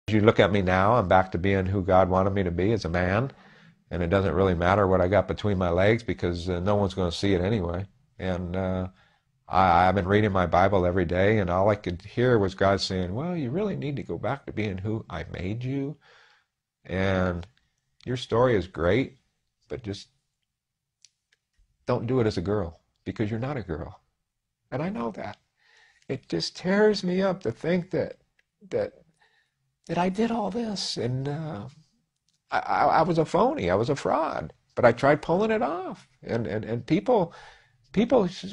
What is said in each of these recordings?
You look at me now, I'm back to being who God wanted me to be as a man, and it doesn't really matter what I got between my legs because no one's going to see it anyway. And I've been reading my Bible every day, and all I could hear was God saying, well, you really need to go back to being who I made you. And your story is great, but just don't do it as a girl, because you're not a girl. And I know that. It just tears me up to think that I did all this, and I was a phony, I was a fraud, but I tried pulling it off. And people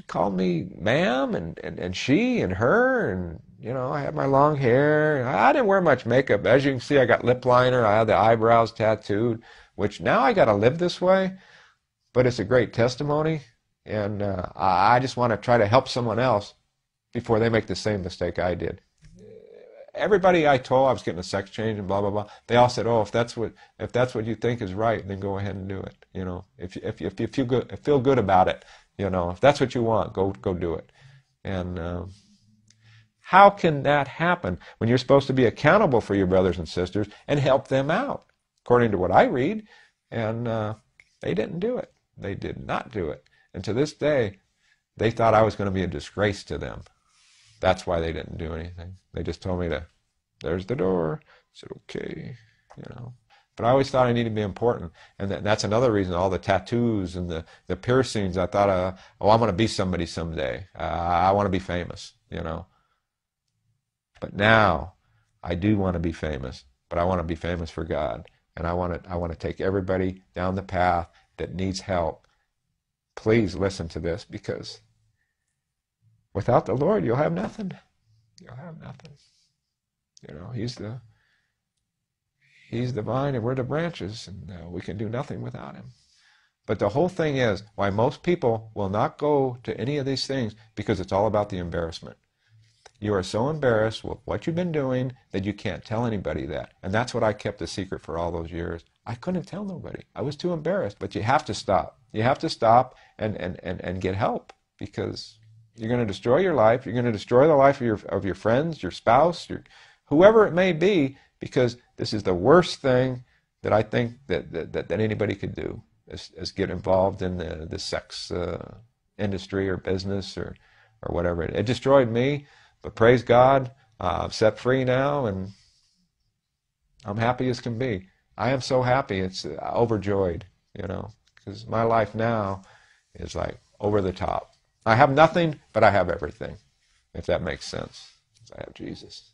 called me ma'am and she and her, and I had my long hair. I didn't wear much makeup. As you can see, I got lip liner, I had the eyebrows tattooed, which now I got to live this way, but it's a great testimony, and I just want to try to help someone else before they make the same mistake I did. Everybody I told I was getting a sex change and blah blah blah, they all said, "Oh, if that's what you think is right, then go ahead and do it. If you feel good about it, if that's what you want, go do it." And how can that happen when you're supposed to be accountable for your brothers and sisters and help them out, according to what I read? And they didn't do it. They did not do it. And to this day, they thought I was going to be a disgrace to them. That's why they didn't do anything. They just told me there's the door. I said, okay, But I always thought I needed to be important. And that's another reason, all the tattoos and the piercings, I thought, I'm going to be somebody someday. I want to be famous, But now, I do want to be famous, but I want to be famous for God. And I want to take everybody down the path that needs help. Please listen to this, because without the Lord, you'll have nothing. You'll have nothing. He's the vine and we're the branches, and we can do nothing without him. But the whole thing is why most people will not go to any of these things, because it's all about the embarrassment. You are so embarrassed with what you've been doing that you can't tell anybody that. And that's what I kept a secret for all those years. I couldn't tell nobody. I was too embarrassed. But you have to stop. You have to stop and get help, because you're going to destroy your life. You're going to destroy the life of your friends, your spouse, whoever it may be, because this is the worst thing that I think that anybody could do, is get involved in the sex industry or business or whatever. It destroyed me, but praise God, I'm set free now, and I'm happy as can be. I am so happy, it's overjoyed, because my life now is like over the top. I have nothing, but I have everything, if that makes sense. I have Jesus.